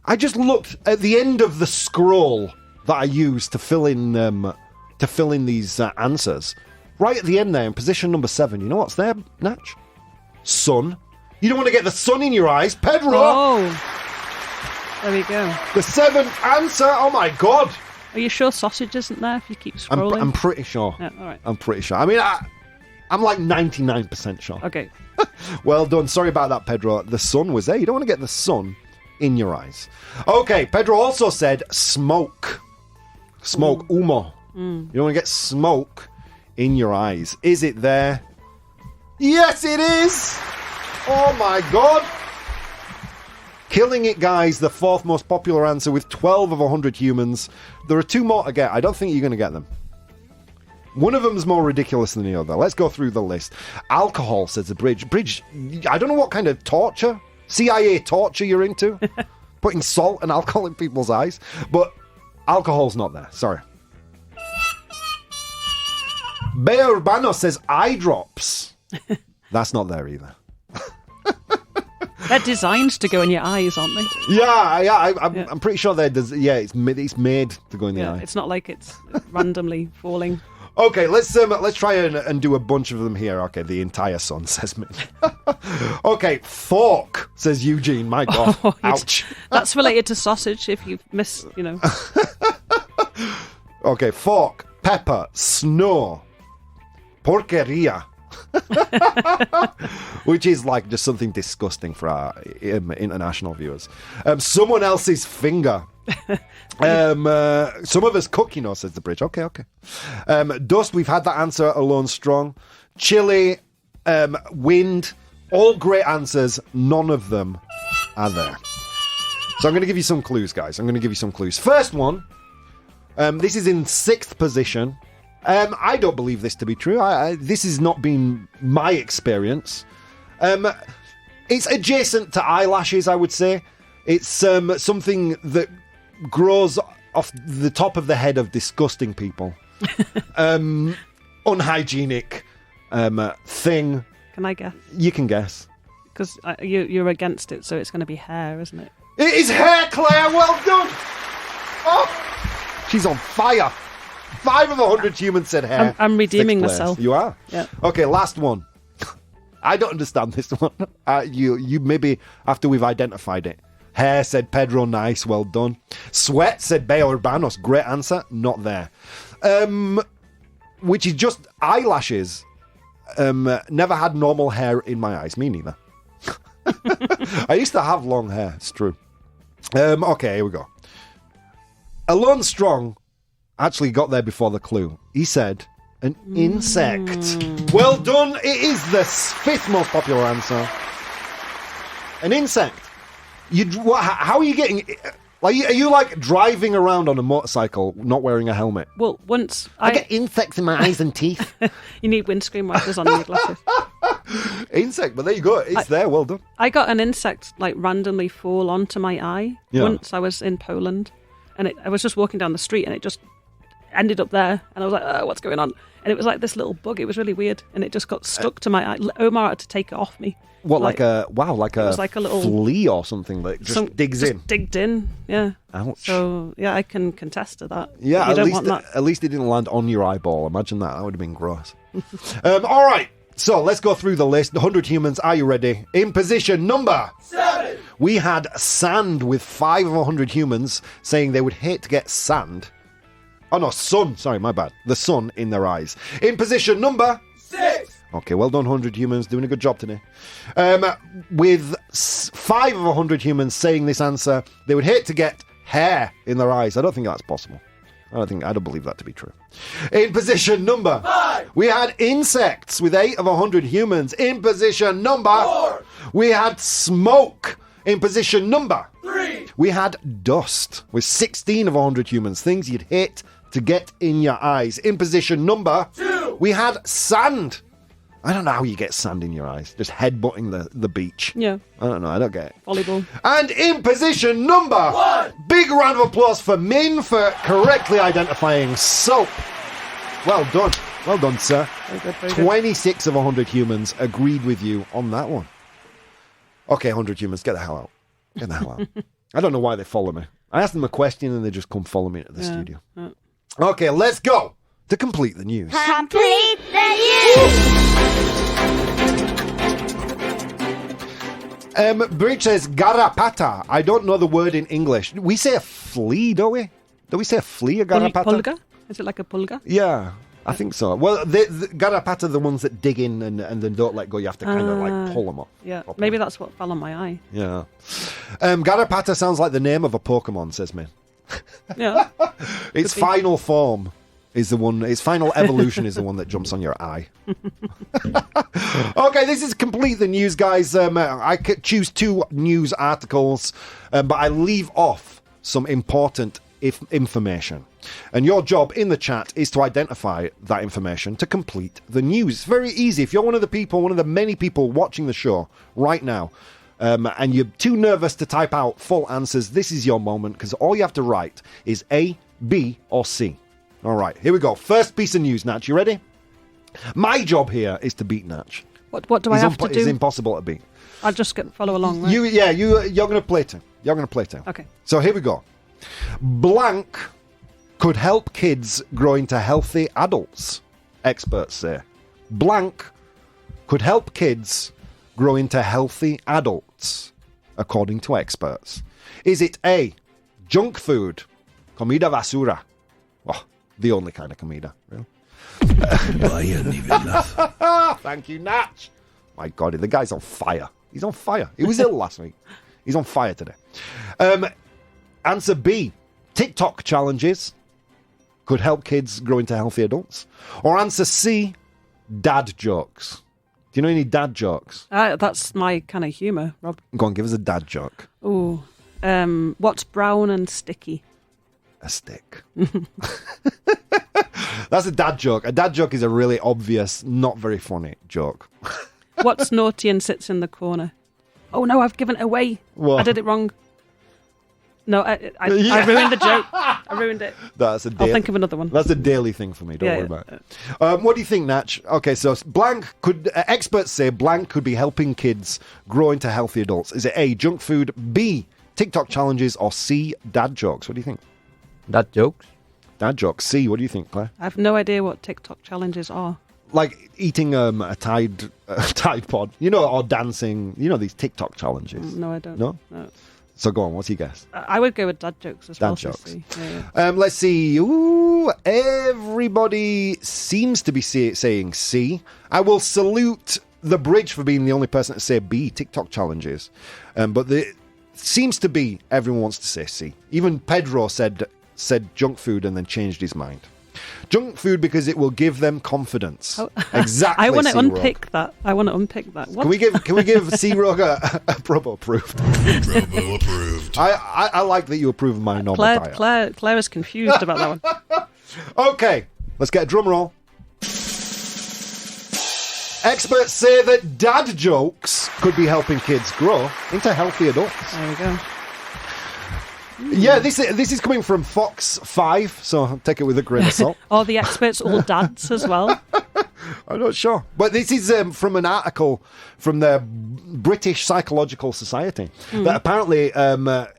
A: I just looked at the end of the scroll that I used to fill in these answers. Right at the end there, in position number 7. You know what's there, Natch? Sun. You don't want to get the sun in your eyes, Pedro.
C: Oh, there we go.
A: The 7th answer. Oh my God!
C: Are you sure sausage isn't there? If you keep scrolling,
A: I'm pretty sure.
C: Yeah, all right.
A: I'm pretty sure. I mean, I'm like 99% sure.
C: Okay.
A: Well done. Sorry about that, Pedro. The sun was there. You don't want to get the sun in your eyes. Okay, Pedro also said smoke. Smoke, humo. You don't want to get smoke in your eyes. Is it there? Yes, it is! Oh my God! Killing it, guys. The 4th most popular answer with 12 of 100 humans. There are 2 more to get. I don't think you're going to get them. One of them is more ridiculous than the other. Let's go through the list. Alcohol, says the Bridge. Bridge, I don't know what kind of torture, CIA torture you're into. Putting salt and alcohol in people's eyes. But alcohol's not there. Sorry. Bea Urbano says eye drops. That's not there either.
C: They're designed to go in your eyes, aren't they?
A: Yeah. I'm pretty sure it's made to go in the eye.
C: It's not like it's randomly falling.
A: Okay, let's try and do a bunch of them here. Okay, the entire sun, says me. Okay, fork, says Eugene. My God,
C: Oh,
A: ouch.
C: That's related to sausage. If you miss,
A: Okay, fork, pepper, snow, porqueria. Which is like just something disgusting for our international viewers. Someone else's finger. Some of us cook, says the Bridge. Okay. Dust, we've had that answer alone strong. Chili, wind, all great answers. None of them are there. So I'm going to give you some clues, guys. First one, this is in 6th position. I don't believe this to be true. This has not been my experience. It's adjacent to eyelashes, I would say. It's something that grows off the top of the head of disgusting people. Unhygienic thing.
C: Can I guess?
A: You can guess.
C: Because you're against it, so it's going to be hair, isn't it?
A: It is hair, Claire. Well done. Oh, she's on fire. 5 of 100 humans said hair.
C: I'm redeeming
A: 6th place.
C: myself.
A: You are?
C: Yeah.
A: Okay, last one. I don't understand this one. You maybe after we've identified it. Hair, said Pedro. Nice, well done. Sweat, said Bea Urbanos. Great answer. Not there. Which is just eyelashes. Never had normal hair in my eyes. Me neither. I used to have long hair. It's true. Okay, here we go. Alone Strong actually got there before the clue. He said an insect. Well done. It is the 5th most popular answer. An insect. How are you getting? Are you like driving around on a motorcycle not wearing a helmet?
C: Well, once
A: I get insects in my eyes and teeth.
C: You need windscreen wipers on your glasses.
A: Insect, but there you go. It's there. Well done.
C: I got an insect like randomly fall onto my eye.
A: Yeah.
C: Once I was in Poland, and I was just walking down the street, and it just ended up there, and I was like, what's going on? And it was like this little bug. It was really weird, and it just got stuck to my eye. Omar had to take it off me.
A: What, like a
C: it was like a little
A: flea or something that just digs in?
C: Digged in, yeah.
A: Ouch.
C: So, yeah, I can contest to that.
A: Yeah,
C: you don't want that.
A: At least it didn't land on your eyeball. Imagine that. That would have been gross. All right, so let's go through the list. 100 humans, are you ready? In position number 7, we had sand with 5 of 100 humans saying they would hate to get sand. Oh no, sun. Sorry, my bad. The sun in their eyes. In position number 6. Okay, well done, 100 humans. Doing a good job today. With 5 of 100 humans saying this answer, they would hate to get hair in their eyes. I don't think that's possible. I don't believe that to be true. In position number 5, we had insects with 8 of 100 humans. In position number 4, we had smoke. In position number 3, we had dust with 16 of 100 humans. Things you'd hate to get in your eyes. In position number 2, we had sand. I don't know how you get sand in your eyes. Just headbutting the beach.
C: Yeah.
A: I don't know. I don't get it.
C: Volleyball.
A: And in position number 1, big round of applause for Min for correctly identifying soap. Well done. Well done, sir.
C: Very good, very good.
A: 26 of 100 humans agreed with you on that one. Okay, 100 humans, get the hell out. Get the hell out. I don't know why they follow me. I ask them a question and they just come follow me into the studio. Okay, let's go to complete the news.
B: Complete the news.
A: Bridge says garrapata. I don't know the word in English. We say a flea, don't we? Do we say a flea, a garrapata?
C: Pulga? Is it like a pulga?
A: Yeah, I think so. Well, the garrapata are the ones that dig in and then don't let go. You have to kind of like pull them up.
C: Yeah,
A: properly.
C: maybe that's what fell on my eye.
A: Yeah. Garrapata sounds like the name of a Pokemon, says me.
C: Yeah.
A: Its final form is the one, its final evolution is the one that jumps on your eye. Okay, this is complete the news, guys. I could choose 2 news articles, but I leave off some important information. And your job in the chat is to identify that information to complete the news. It's very easy. If you're one of the people, one of the many people watching the show right now, and you're too nervous to type out full answers, this is your moment, because all you have to write is A, B, or C. All right, here we go. First piece of news, Natch. You ready? My job here is to beat Natch.
C: What do I have to do?
A: It's impossible to beat.
C: I'll just follow along, right?
A: You're going to play too. You're going to play too.
C: Okay.
A: So here we go. Blank could help kids grow into healthy adults, experts say. Blank could help kids grow into healthy adults, according to experts. Is it A, junk food, comida basura? Oh, the only kind of comida, really. Thank you, Natch. My God, the guy's on fire. He's on fire. He was ill last week. He's on fire today. Answer B, TikTok challenges could help kids grow into healthy adults. Or answer C, dad jokes. Do you know any dad jokes?
C: That's my kind of humour, Rob.
A: Go on, give us a dad joke.
C: Ooh. What's brown and sticky?
A: A stick. That's a dad joke. A dad joke is a really obvious, not very funny joke.
C: What's naughty and sits in the corner? Oh no, I've given it away.
A: What?
C: I did it wrong. No, I ruined the joke. I ruined it.
A: I'll
C: think of another one.
A: That's a daily thing for me. Don't worry about it. What do you think, Natch? Okay, so blank could experts say blank could be helping kids grow into healthy adults. Is it A, junk food, B, TikTok challenges, or C, dad jokes? What do you think?
D: Dad jokes?
A: Dad jokes. C, what do you think, Claire?
C: I have no idea what TikTok challenges are.
A: Like eating a Tide Pod, or dancing. These TikTok challenges.
C: No, I don't.
A: No? So go on, what's your guess?
C: I would go with dad jokes as well.
A: Dad jokes.
C: Yeah.
A: Let's see. Ooh, everybody seems to be saying C. I will salute the Bridge for being the only person to say B, TikTok challenges. But it seems to be everyone wants to say C. Even Pedro said junk food and then changed his mind. Junk food because it will give them confidence. Oh. Exactly.
C: I want to
A: unpick
C: that. What?
A: Can we give C-Rogue a ProBoh approved?
E: ProBoh approved.
A: I like that you approve of my normal diet.
C: Claire is confused about that one.
A: Okay, let's get a drum roll. Experts say that dad jokes could be helping kids grow into healthy adults.
C: There we go.
A: Yeah, this is coming from Fox 5, so take it with a grain of salt.
C: Are the experts all dads as well?
A: I'm not sure. But this is from an article from the British Psychological Society that apparently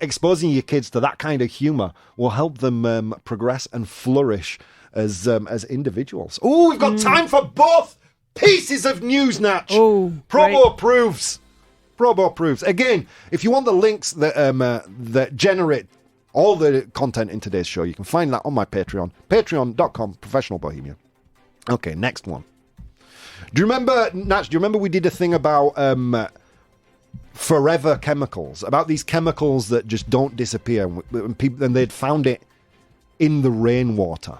A: exposing your kids to that kind of humour will help them progress and flourish as individuals. Oh, we've got time for both pieces of news, Natch.
C: Oh,
A: ProBoh approves. ProBoh approves. Again, if you want the links that generate all the content in today's show, you can find that on my Patreon. Patreon.com, Professional Bohemian. Okay, next one. Do you remember, Natch, we did a thing about forever chemicals, about these chemicals that just don't disappear, and they'd found it in the rainwater.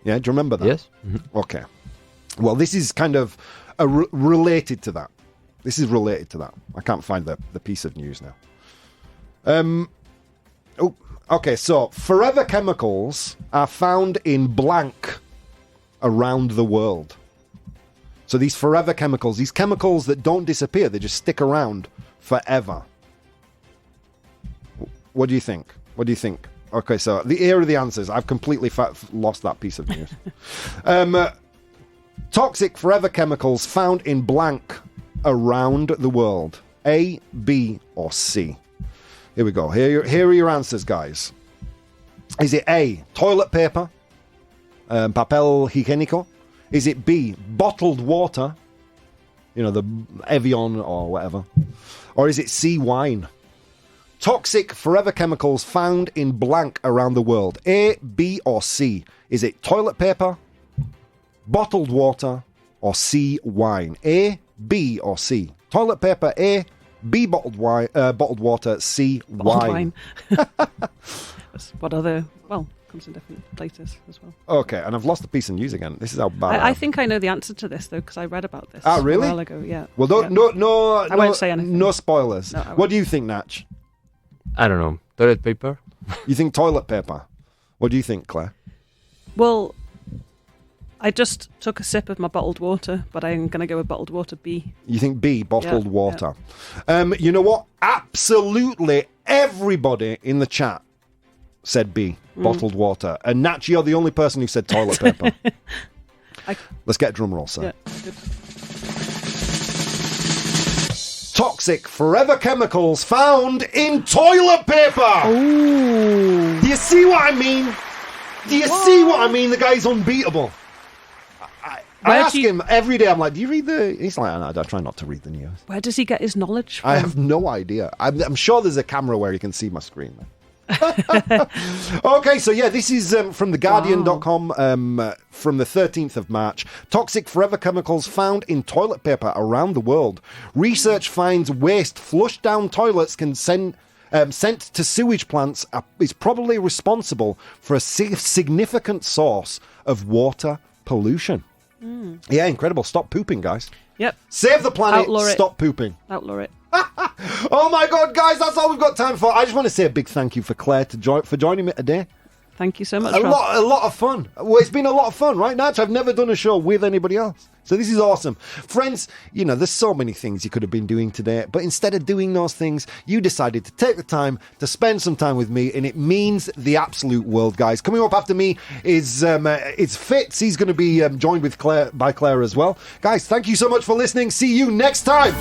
A: Yeah, do you remember that?
D: Yes.
A: Okay. Well, this is kind of related to that. This is related to that. I can't find the piece of news now. Okay, so forever chemicals are found in blank around the world. So these forever chemicals, these chemicals that don't disappear, they just stick around forever. What do you think? Okay, so here are the answers. I've completely lost that piece of news. Toxic forever chemicals found in blank around the world. A, B, or C? Here we go. Here are your answers, guys. Is it A, toilet paper, papel higiénico? Is it B, bottled water, you know, the Evian or whatever? Or is it C, wine? Toxic forever chemicals found in blank around the world. A, B, or C? Is it toilet paper, bottled water, or C, wine? A, B, or C? Toilet paper, A, B, bottled water, C, wine.
C: What other... Well, comes in different places as well.
A: Okay, and I've lost the piece of news again. This is how bad
C: I think I know the answer to this, though, because I read about this
A: really?
C: a while ago. Yeah.
A: Well, no,
C: I won't say anything.
A: No spoilers.
C: No, I won't.
A: What do you think, Natch?
D: I don't know. Toilet paper?
A: You think toilet paper? What do you think, Claire?
C: Well, I just took a sip of my bottled water, but I'm going to go with bottled water B.
A: You think B, bottled water. Yeah. You know what? Absolutely everybody in the chat said B, bottled water. And Natch, you're the only person who said toilet paper. Let's get a drum roll, sir.
C: Yeah, good.
A: Toxic forever chemicals found in toilet paper.
C: Ooh.
A: Do you see what I mean? Do you see what I mean? The guy's unbeatable. I ask him every day, I'm like, do you read the... He's like, I try not to read the news.
C: Where does he get his knowledge from?
A: I have no idea. I'm sure there's a camera where you can see my screen. Okay, so yeah, this is from theguardian.com from the 13th of March. Toxic forever chemicals found in toilet paper around the world. Research finds waste flushed down toilets can sent to sewage plants is probably responsible for a significant source of water pollution. Yeah, incredible. Stop pooping, guys.
C: Yep.
A: Save the planet.
C: Outlaw it.
A: Stop pooping.
C: Outlaw it.
A: Oh my God, guys, that's all we've got time for. I just want to say a big thank you for Claire for joining me today.
C: Thank you so much,
A: A
C: Rob.
A: lot of fun. Well, it's been a lot of fun, right, Natch? I've never done a show with anybody else. So this is awesome. Friends, you know, there's so many things you could have been doing today, but instead of doing those things, you decided to take the time to spend some time with me, and it means the absolute world, guys. Coming up after me is Fitz. He's going to be joined by Claire as well. Guys, thank you so much for listening. See you next time.